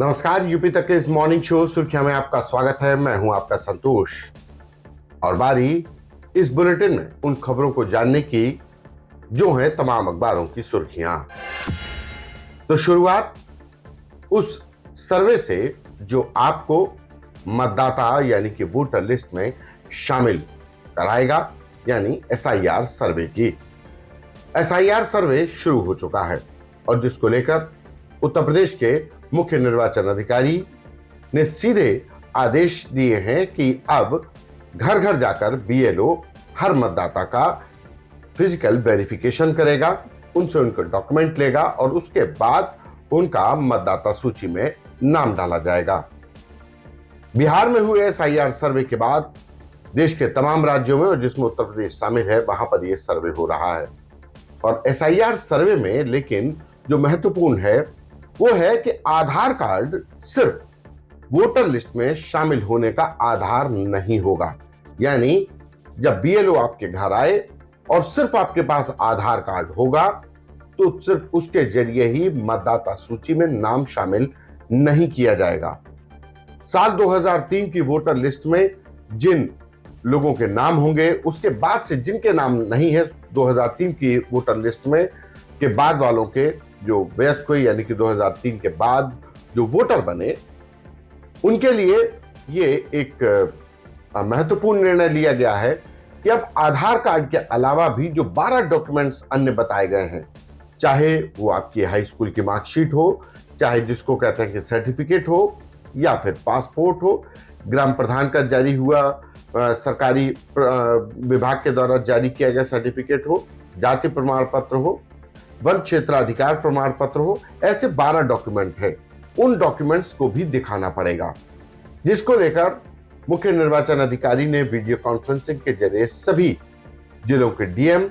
नमस्कार, यूपी तक के इस मॉर्निंग शो सुर्खियां में आपका स्वागत है। मैं हूं आपका संतोष और बारी इस बुलेटिन में उन खबरों को जानने की जो हैं तमाम अखबारों की सुर्खियां। तो शुरुआत उस सर्वे से जो आपको मतदाता यानी कि वोटर लिस्ट में शामिल कराएगा, यानी एसआईआर सर्वे की। एसआईआर सर्वे शुरू हो चुका है और जिसको लेकर उत्तर प्रदेश के मुख्य निर्वाचन अधिकारी ने सीधे आदेश दिए हैं कि अब घर घर जाकर बीएलओ हर मतदाता का फिजिकल वेरिफिकेशन करेगा, उनसे उनका डॉक्यूमेंट लेगा और उसके बाद उनका मतदाता सूची में नाम डाला जाएगा। बिहार में हुए एसआईआर सर्वे के बाद देश के तमाम राज्यों में और जिसमें उत्तर प्रदेश शामिल है वहां पर यह सर्वे हो रहा है। और एसआईआर सर्वे में लेकिन जो महत्वपूर्ण है वो है कि आधार कार्ड सिर्फ वोटर लिस्ट में शामिल होने का आधार नहीं होगा। यानी जब बीएलओ आपके घर आए और सिर्फ आपके पास आधार कार्ड होगा तो सिर्फ उसके जरिए ही मतदाता सूची में नाम शामिल नहीं किया जाएगा। साल 2003 की वोटर लिस्ट में जिन लोगों के नाम होंगे उसके बाद से जिनके नाम नहीं है 2003 की वोटर लिस्ट में के बाद वालों के जो वयस्क हुए यानी कि 2003 के बाद जो वोटर बने उनके लिए ये एक महत्वपूर्ण निर्णय लिया गया है कि अब आधार कार्ड के अलावा भी जो 12 डॉक्यूमेंट्स अन्य बताए गए हैं, चाहे वो आपकी हाई स्कूल की मार्कशीट हो, चाहे जिसको कहते हैं कि सर्टिफिकेट हो या फिर पासपोर्ट हो, ग्राम प्रधान का जारी हुआ सरकारी विभाग के द्वारा जारी किया गया सर्टिफिकेट हो, जाति प्रमाण पत्र हो, वन क्षेत्राधिकार प्रमाण पत्र हो, ऐसे 12 डॉक्यूमेंट है। उन डॉक्यूमेंट्स को भी दिखाना पड़ेगा, जिसको लेकर मुख्य निर्वाचन अधिकारी ने वीडियो कॉन्फ्रेंसिंग के जरिए सभी जिलों के डीएम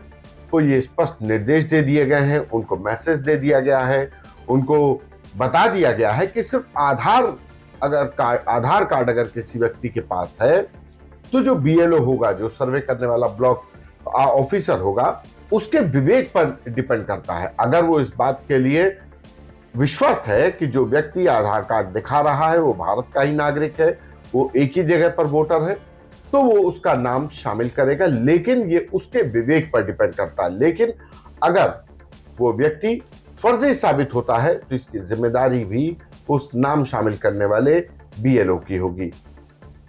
को ये स्पष्ट निर्देश दे दिए गए हैं, उनको मैसेज दे दिया गया है, उनको बता दिया गया है कि सिर्फ आधार कार्ड अगर किसी व्यक्ति के पास है तो जो बीएलओ होगा, जो सर्वे करने वाला ब्लॉक ऑफिसर होगा, उसके विवेक पर डिपेंड करता है। अगर वो इस बात के लिए विश्वस्त है कि जो व्यक्ति आधार कार्ड दिखा रहा है वो भारत का ही नागरिक है, वो एक ही जगह पर वोटर है, तो वो उसका नाम शामिल करेगा। लेकिन ये उसके विवेक पर डिपेंड करता है। लेकिन अगर वो व्यक्ति फर्जी साबित होता है तो इसकी जिम्मेदारी भी उस नाम शामिल करने वाले बीएलओ की होगी।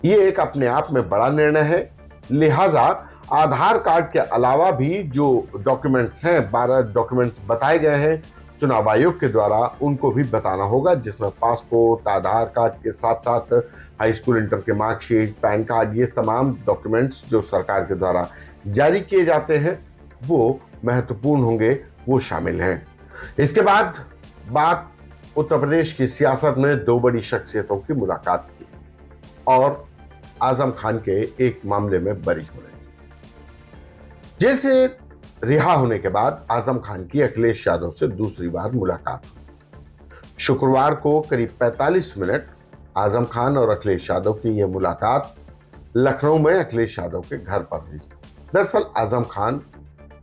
ये एक अपने आप में बड़ा निर्णय है। लिहाजा आधार कार्ड के अलावा भी जो डॉक्यूमेंट्स हैं, 12 डॉक्यूमेंट्स बताए गए हैं चुनाव आयोग के द्वारा, उनको भी बताना होगा, जिसमें पासपोर्ट, आधार कार्ड के साथ साथ हाई स्कूल इंटर के मार्कशीट, पैन कार्ड, ये तमाम डॉक्यूमेंट्स जो सरकार के द्वारा जारी किए जाते हैं वो महत्वपूर्ण होंगे, वो शामिल हैं। इसके बाद बात उत्तर प्रदेश की सियासत में दो बड़ी शख्सियतों की मुलाकात की और आजम खान के एक मामले में बरी हो रहे। जेल से रिहा होने के बाद आजम खान की अखिलेश यादव से दूसरी बार मुलाकात हुई। शुक्रवार को करीब 45 मिनट आजम खान और अखिलेश यादव की यह मुलाकात लखनऊ में अखिलेश यादव के घर पर हुई। दरअसल आजम खान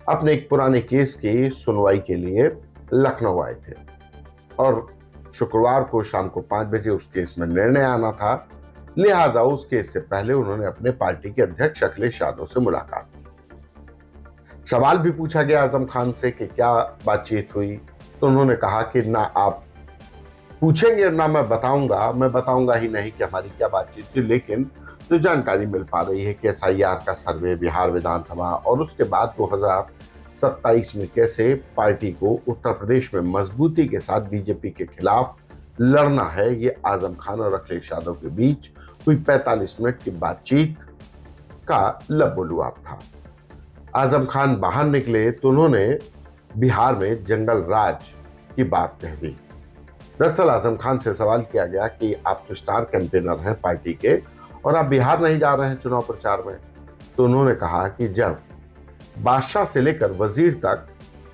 अपने एक पुराने केस की सुनवाई के लिए लखनऊ आए थे और शुक्रवार को शाम को 5 बजे उस केस में निर्णय आना था। लिहाजा उस केस से पहले उन्होंने अपने पार्टी के अध्यक्ष अखिलेश यादव से मुलाकात की। सवाल भी पूछा गया आजम खान से कि क्या बातचीत हुई, तो उन्होंने कहा कि ना आप पूछेंगे ना मैं बताऊंगा ही नहीं कि हमारी क्या बातचीत थी। लेकिन जो जानकारी मिल पा रही है कि एसआईआर का सर्वे, बिहार विधानसभा और उसके बाद 2027 में कैसे पार्टी को उत्तर प्रदेश में मजबूती के साथ बीजेपी के खिलाफ लड़ना है, ये आजम खान और अखिलेश यादव के बीच हुई 45 मिनट की बातचीत का लबोलुआब था। आजम खान बाहर निकले तो उन्होंने बिहार में जंगल राज की बात कह दी। दरअसल आजम खान से सवाल किया गया कि आप तो स्टार कैंपेनर हैं पार्टी के और आप बिहार नहीं जा रहे हैं चुनाव प्रचार में, तो उन्होंने कहा कि जब बादशाह से लेकर वजीर तक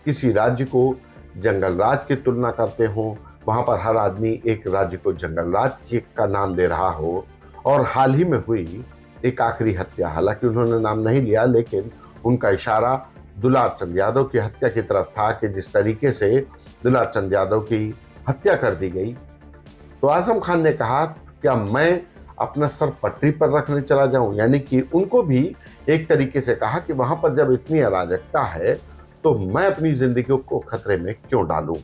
किसी राज्य को जंगल राज की तुलना करते हो, वहां पर हर आदमी एक राज्य को जंगल राज का नाम दे रहा हो, और हाल ही में हुई एक आखिरी हत्या, हालांकि उन्होंने नाम नहीं लिया लेकिन उनका इशारा दुलार चंद यादव की हत्या की तरफ था कि जिस तरीके से दुलार चंद यादव की हत्या कर दी गई तो आजम खान ने कहा, क्या मैं अपना सर पटरी पर रखने चला जाऊं? यानी कि उनको भी एक तरीके से कहा कि वहां पर जब इतनी अराजकता है तो मैं अपनी जिंदगी को खतरे में क्यों डालूं।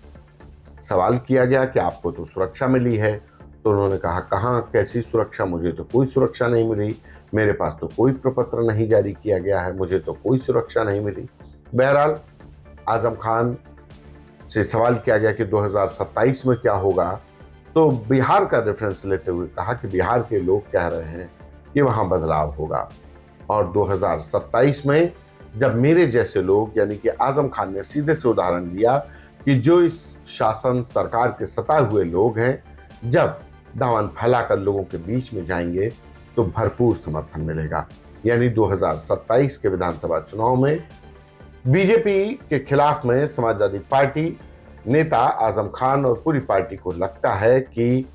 सवाल किया गया कि आपको तो सुरक्षा मिली है, तो उन्होंने कहा, कहां, कैसी सुरक्षा? मुझे तो कोई सुरक्षा नहीं मिली, मेरे पास तो कोई प्रपत्र नहीं जारी किया गया है, मुझे तो कोई सुरक्षा नहीं मिली। बहरहाल आजम खान से सवाल किया गया कि 2027 में क्या होगा, तो बिहार का रेफरेंस लेते हुए कहा कि बिहार के लोग कह रहे हैं कि वहां बदलाव होगा और 2027 में जब मेरे जैसे लोग, यानी कि आजम खान ने सीधे से उदाहरण दिया कि जो इस शासन सरकार के सताए हुए लोग हैं, जब दामन फैलाकर लोगों के बीच में जाएंगे तो भरपूर समर्थन मिलेगा। यानी 2027 के विधानसभा चुनाव में बीजेपी के खिलाफ में समाजवादी पार्टी नेता आजम खान और पूरी पार्टी को लगता है कि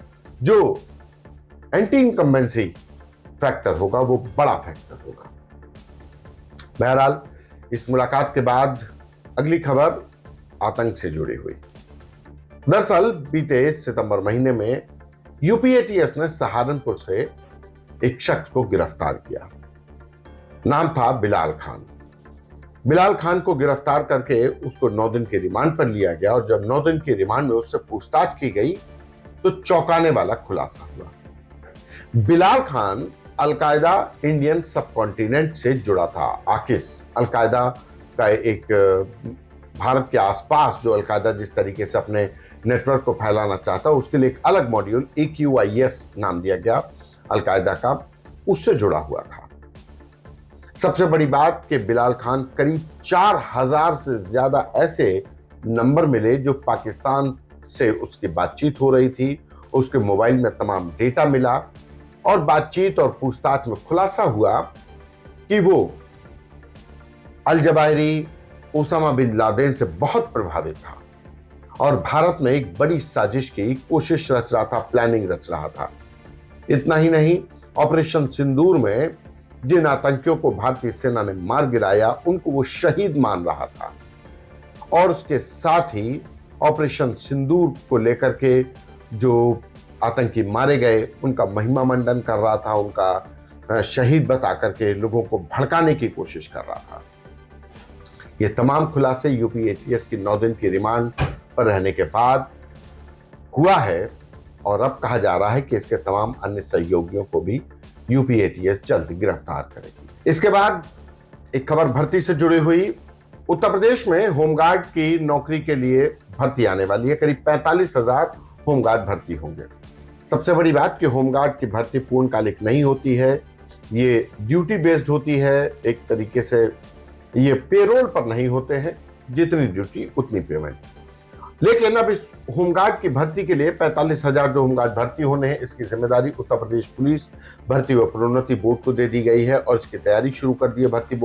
जो एंटी इनकम्बेंसी फैक्टर होगा वो बड़ा फैक्टर होगा। बहरहाल इस मुलाकात के बाद अगली खबर आतंक से जुड़ी हुई। दरअसल बीते सितंबर महीने में यूपी एटीएस ने सहारनपुर से एक शख्स को गिरफ्तार किया। नाम था बिलाल खान। बिलाल खान को गिरफ्तार करके उसको 9 दिन के रिमांड पर लिया गया और जब 9 दिन के रिमांड में उससे पूछताछ की गई तो चौंकाने वाला खुलासा हुआ। बिलाल खान अलकायदा इंडियन सब कॉन्टिनेंट से जुड़ा था। आकिस अलकायदा का एक भारत के आसपास जो अलकायदा जिस तरीके से अपने नेटवर्क को फैलाना चाहता, उसके लिए एक अलग मॉड्यूल AQIS नाम दिया गया अलकायदा का, उससे जुड़ा हुआ था। सबसे बड़ी बात कि बिलाल खान करीब 4000 से ज्यादा ऐसे नंबर मिले जो पाकिस्तान से उसकी बातचीत हो रही थी, उसके मोबाइल में तमाम डेटा मिला और बातचीत और पूछताछ में खुलासा हुआ कि वो Al Zawahiri, Osama bin Laden से बहुत प्रभावित था और भारत में एक बड़ी साजिश की कोशिश रच रहा था, प्लानिंग रच रहा था। इतना ही नहीं, ऑपरेशन सिंदूर में जिन आतंकियों को भारतीय सेना ने मार गिराया उनको वो शहीद मान रहा था और उसके साथ ही ऑपरेशन सिंदूर को लेकर के जो आतंकी मारे गए उनका महिमा मंडन कर रहा था, उनका शहीद बता करके लोगों को भड़काने की कोशिश कर रहा था। ये तमाम खुलासे यूपी एटीएस की 9 दिन की रिमांड पर रहने के बाद हुआ है और अब कहा जा रहा है कि इसके तमाम अन्य सहयोगियों को भी यूपी एटीएस जल्द गिरफ्तार करेगी। इसके बाद एक खबर भर्ती से जुड़ी हुई। उत्तर प्रदेश में होमगार्ड की नौकरी के लिए भर्ती आने वाली है। करीब 45,000 होमगार्ड भर्ती होंगे। सबसे बड़ी बात कि होमगार्ड की भर्ती पूर्णकालिक नहीं होती है, ये ड्यूटी बेस्ड होती है। एक तरीके से ये पेरोल पर नहीं होते हैं, जितनी ड्यूटी उतनी पेमेंट। लेकिन अब इस होमगार्ड की भर्ती के लिए 45,000 जो होमगार्ड भर्ती होने हैं, इसकी जिम्मेदारी उत्तर प्रदेश पुलिस भर्ती व प्रोन्नति बोर्ड को दे दी गई है और इसकी तैयारी शुरू कर दी है भर्ती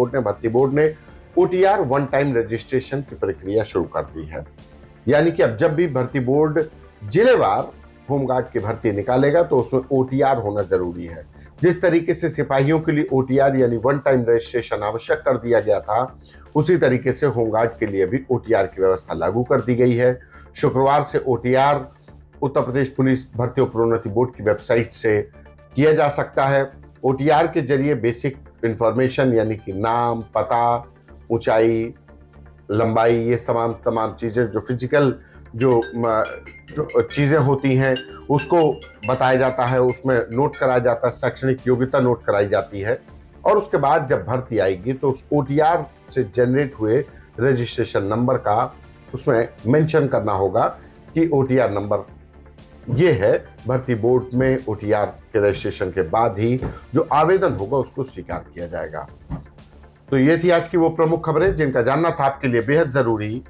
बोर्ड ने OTR वन टाइम रजिस्ट्रेशन की प्रक्रिया शुरू कर दी है। यानी कि अब जब भी भर्ती बोर्ड जिलेवार होमगार्ड की भर्ती निकालेगा तो उसमें OTR होना जरूरी है। जिस तरीके से सिपाहियों के लिए OTR यानी वन टाइम रजिस्ट्रेशन आवश्यक कर दिया गया था, उसी तरीके से होमगार्ड के लिए भी OTR की व्यवस्था लागू कर दी गई है। शुक्रवार से OTR उत्तर प्रदेश पुलिस भर्ती और प्रोन्नति बोर्ड की वेबसाइट से किया जा सकता है। OTR के जरिए बेसिक इंफॉर्मेशन यानी कि नाम, पता, ऊंचाई, लंबाई, ये तमाम चीजें जो फिजिकल जो चीजें होती हैं उसको बताया जाता है, उसमें नोट कराया जाता है, शैक्षणिक योग्यता नोट कराई जाती है और उसके बाद जब भर्ती आएगी तो उस OTR से जनरेट हुए रजिस्ट्रेशन नंबर का उसमें मेंशन करना होगा कि OTR नंबर ये है। भर्ती बोर्ड में OTR के रजिस्ट्रेशन के बाद ही जो आवेदन होगा उसको स्वीकार किया जाएगा। तो ये थी आज की वो प्रमुख खबरें जिनका जानना था आपके लिए बेहद जरूरी।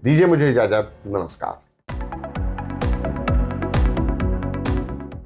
दीजिए मुझे इजाजत, नमस्कार।